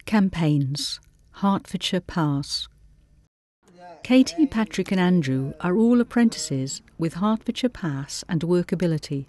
Campaigns, Hertfordshire PASS. Katie, Patrick and Andrew are all apprentices with Hertfordshire PASS and Workability.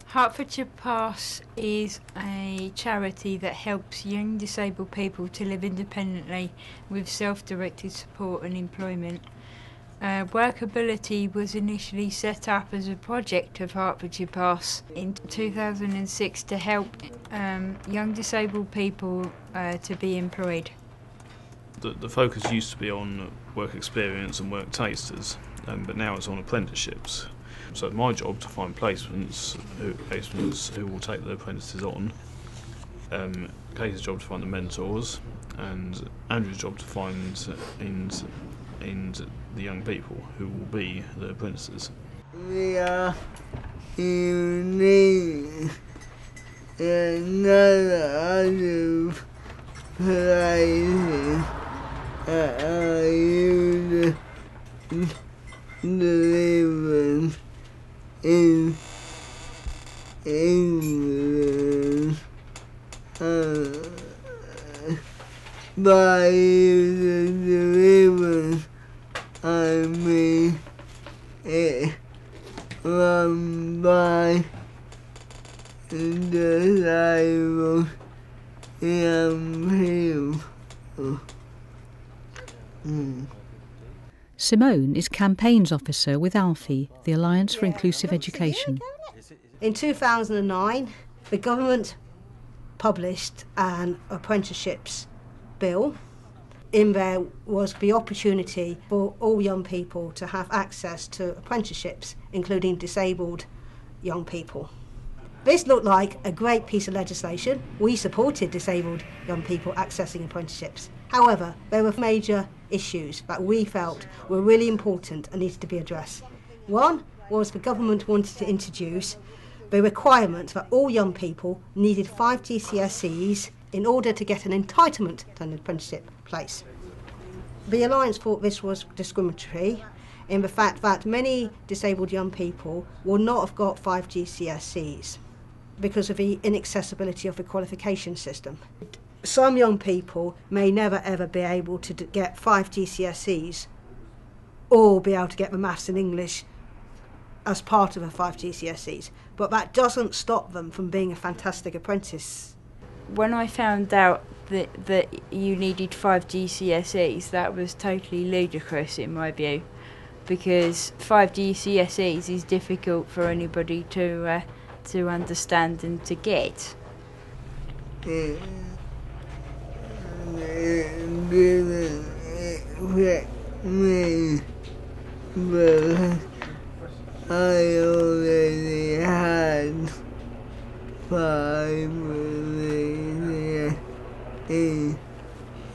Hertfordshire PASS is a charity that helps young disabled people to live independently with self-directed support and employment. Workability was initially set up as a project of Hertfordshire PASS in 2006 to help young disabled people to be employed. The focus used to be on work experience and work tasters, but now it's on apprenticeships. So it's my job to find placements who will take the apprentices on. Katie's job to find the mentors, and Andrew's job to find the young people who will be the apprentices. We are unique and not other places are used delivered in England by the delivered. I mean it run by disabled young people. Simone is Campaigns Officer with ALLFIE, the Alliance for Inclusive Education. In 2009, the government published an Apprenticeships Bill. In there was the opportunity for all young people to have access to apprenticeships, including disabled young people. This looked like a great piece of legislation. We supported disabled young people accessing apprenticeships. However, there were major issues that we felt were really important and needed to be addressed. One was the government wanted to introduce the requirement that all young people needed 5 GCSEs in order to get an entitlement to an apprenticeship place. The Alliance thought this was discriminatory in the fact that many disabled young people will not have got 5 GCSEs because of the inaccessibility of the qualification system. Some young people may never ever be able to get 5 GCSEs or be able to get the maths and English as part of the 5 GCSEs, but that doesn't stop them from being a fantastic apprentice. When I found out that you needed 5 GCSEs, that was totally ludicrous in my view, because 5 GCSEs is difficult for anybody to understand and to get. Me, but I already had 5 GCSEs.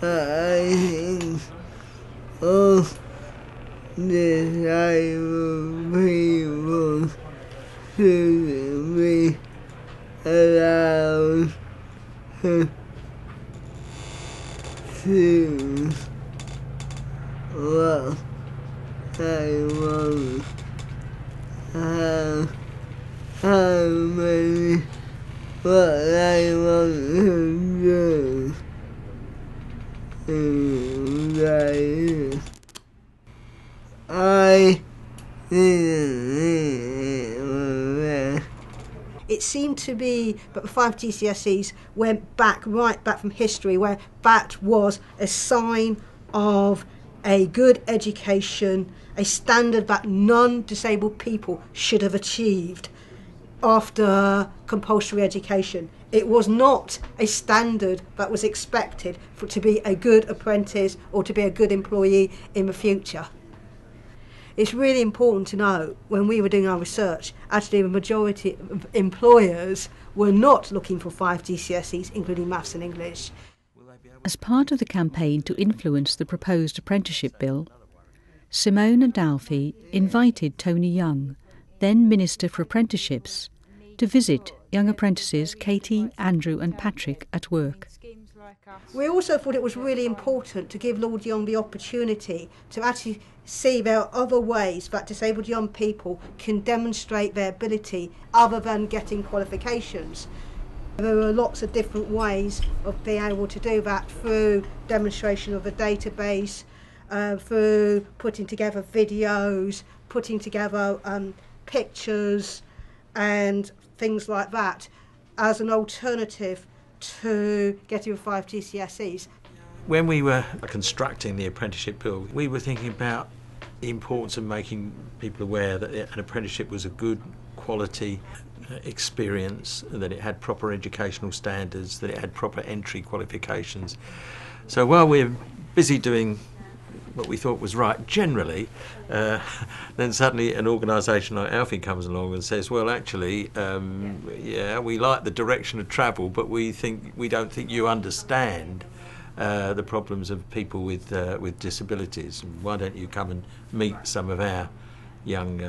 I think all disabled people should be allowed to choose what they want, how many, what they want to do. I didn't. It seemed to be that the 5 GCSEs went right back from history, where that was a sign of a good education, a standard that non-disabled people should have achieved after compulsory education. It was not a standard that was expected to be a good apprentice or to be a good employee in the future. It's really important to know, when we were doing our research, actually the majority of employers were not looking for 5 GCSEs, including maths and English. As part of the campaign to influence the proposed Apprenticeship Bill, Simone and ALLFIE invited Tony Young, then Minister for Apprenticeships, to visit young apprentices Katie, Andrew and Patrick at work. We also thought it was really important to give Lord Young the opportunity to actually see there are other ways that disabled young people can demonstrate their ability other than getting qualifications. There are lots of different ways of being able to do that through demonstration of a database, through putting together videos, putting together pictures and things like that as an alternative to getting 5 GCSEs. When we were constructing the Apprenticeship Bill, we were thinking about the importance of making people aware that an apprenticeship was a good quality experience, that it had proper educational standards, that it had proper entry qualifications. So while we're busy doing what we thought was right generally, then suddenly an organisation like ALLFIE comes along and says, well, actually, yeah, we like the direction of travel, but we don't think you understand the problems of people with disabilities. Why don't you come and meet some of our young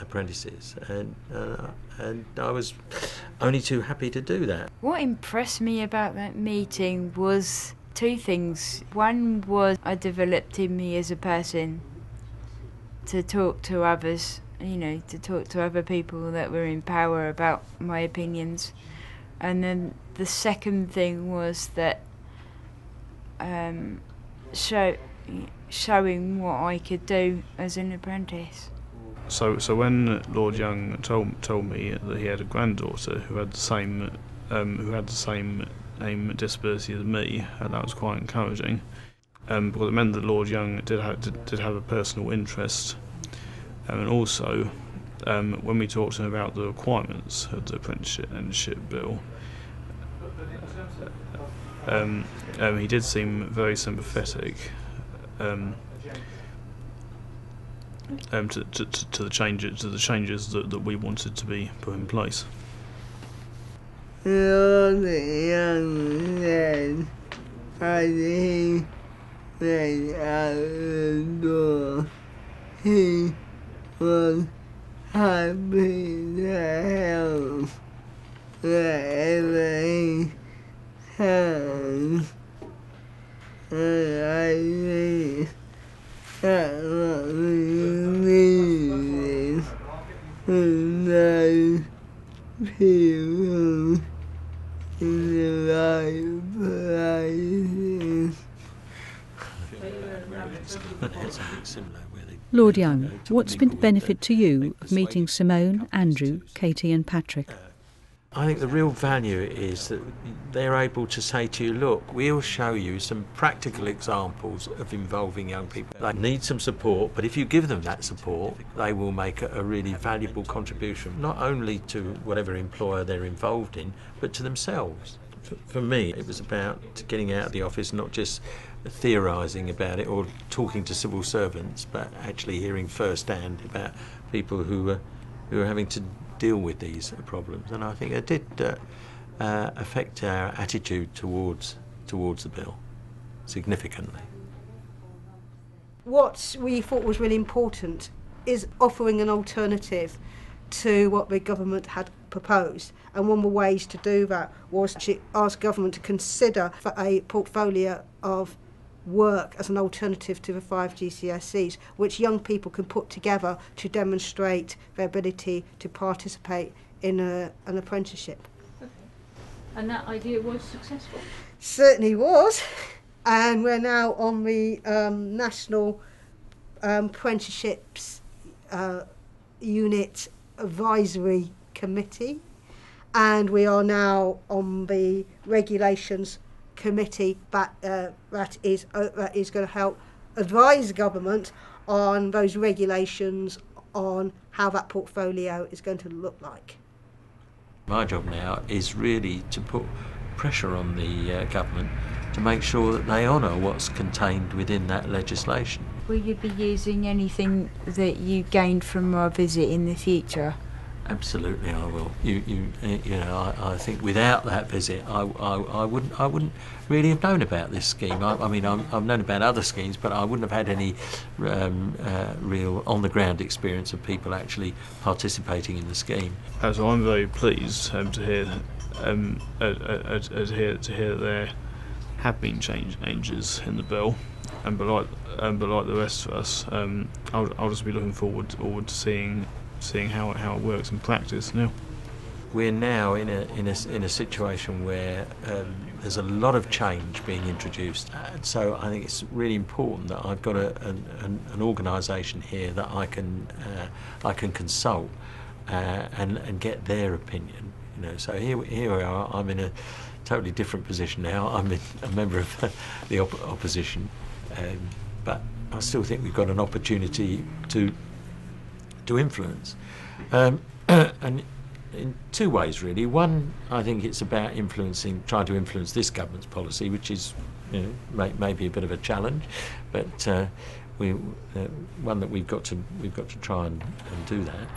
apprentices? And I was only too happy to do that. What impressed me about that meeting was two things. One was I developed in me as a person to talk to others, to talk to other people that were in power about my opinions. And then the second thing was that showing what I could do as an apprentice. So when Lord Young told me that he had a granddaughter who had the same disability as me, that was quite encouraging. Because it meant that Lord Young did have a personal interest, and also when we talked to him about the requirements of the Apprenticeship Bill, he did seem very sympathetic to the changes that we wanted to be put in place. Lord Young said, as he went out the door, he was happy to help wherever he can. And I think that's what we need, to know people in the right places. Lord Young, what's been the benefit to you of meeting Simone, Andrew, Katie and Patrick? I think the real value is that they're able to say to you, look, we'll show you some practical examples of involving young people. They need some support, but if you give them that support, they will make a really valuable contribution, not only to whatever employer they're involved in, but to themselves. For me, it was about getting out of the office, not just theorising about it or talking to civil servants, but actually hearing firsthand about people who are having to deal with these problems. And I think it did affect our attitude towards the bill significantly. What we thought was really important is offering an alternative to what the government had proposed, and one of the ways to do that was to ask government to consider for a portfolio of work as an alternative to the 5 GCSEs, which young people can put together to demonstrate their ability to participate in an apprenticeship. Okay. And that idea was successful? Certainly was, and we're now on the National Apprenticeships Unit Advisory Committee, and we are now on the Regulations Committee that is going to help advise government on those regulations, on how that portfolio is going to look like. My job now is really to put pressure on the government to make sure that they honour what's contained within that legislation. Will you be using anything that you gained from our visit in the future? Absolutely, I will. I think without that visit, I wouldn't really have known about this scheme. I've known about other schemes, but I wouldn't have had any real on-the-ground experience of people actually participating in the scheme. So I'm very pleased to hear that there have been changes in the bill, but like the rest of us, I'll just be looking forward to seeing how it works in practice now. we're now in a situation where there's a lot of change being introduced, and so I think it's really important that I've got an organisation here that I can consult and get their opinion. You know, so here we are. I'm in a totally different position now. I'm a member of the opposition, but I still think we've got an opportunity to influence, and in two ways really. One, I think it's about trying to influence this government's policy, which is, you know, maybe a bit of a challenge, but one that we've got to try and do that.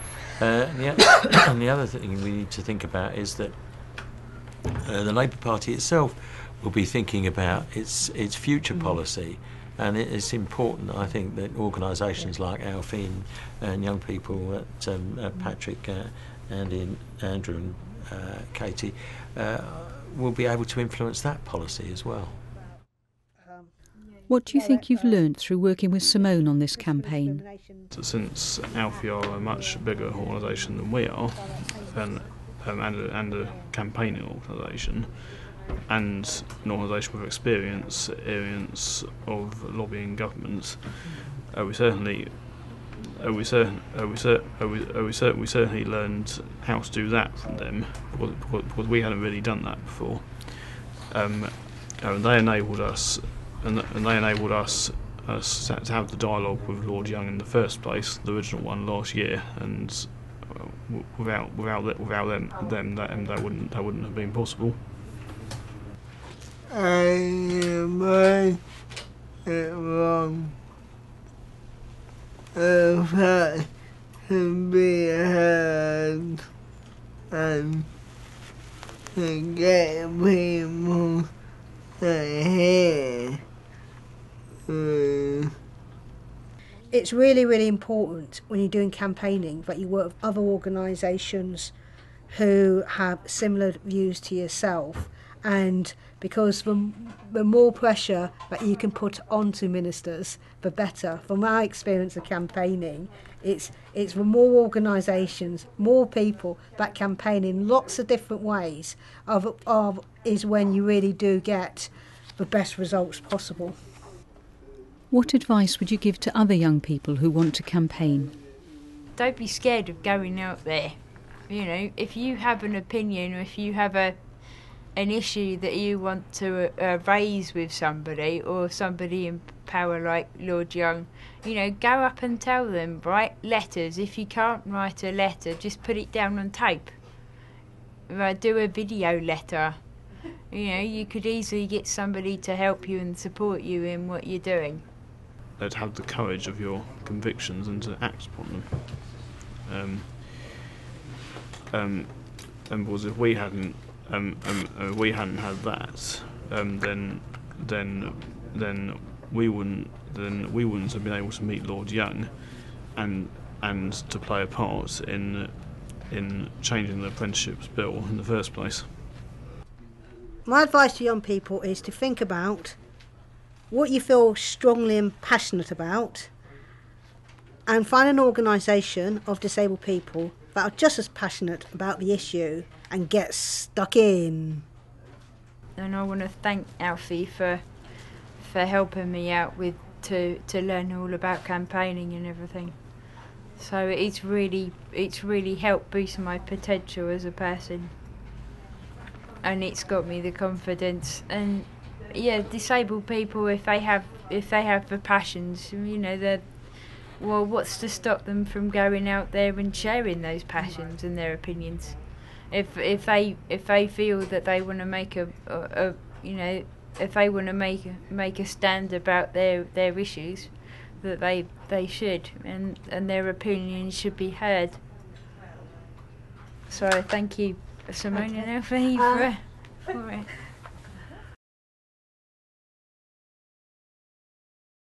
And the other thing we need to think about is that the Labour Party itself will be thinking about its future policy. And it's important, I think, that organisations like ALLFIE and young people at Patrick, Andy, Andrew and Katie will be able to influence that policy as well. What do you think you've learned through working with Simone on this campaign? Since ALLFIE are a much bigger organisation than we are, and a campaigning organisation, and an organisation with experience of lobbying governments, we certainly learned how to do that from them, because we hadn't really done that before. And they enabled us to have the dialogue with Lord Young in the first place, the original one last year, and without them that wouldn't have been possible. I might it wrong. The fact to be heard and to get people to hear. It's really, really important when you're doing campaigning that you work with other organisations who have similar views to yourself, and because the more pressure that you can put onto ministers, the better. From my experience of campaigning, it's the more organisations, more people that campaign in lots of different ways is when you really do get the best results possible. What advice would you give to other young people who want to campaign? Don't be scared of going out there. You know, if you have an opinion, or if you have an issue that you want to raise with somebody, or somebody in power like Lord Young, you know, go up and tell them. Write letters. If you can't write a letter, just put it down on tape. Do a video letter. You know, you could easily get somebody to help you and support you in what you're doing. To have the courage of your convictions and to act upon them. And because if we hadn't had that, then we wouldn't have been able to meet Lord Young, and to play a part in changing the Apprenticeship Bill in the first place. My advice to young people is to think about what you feel strongly and passionate about, and find an organisation of disabled people that are just as passionate about the issue, and get stuck in. And I want to thank ALLFIE for helping me out with to learn all about campaigning and everything. So it's really helped boost my potential as a person, and it's got me the confidence. And yeah, disabled people, if they have the passions, you know, well, what's to stop them from going out there and sharing those passions and their opinions? If they feel that they want to make if they want to make a stand about their issues, that they should, and their opinions should be heard. So thank you, Simone and ALLFIE, for it.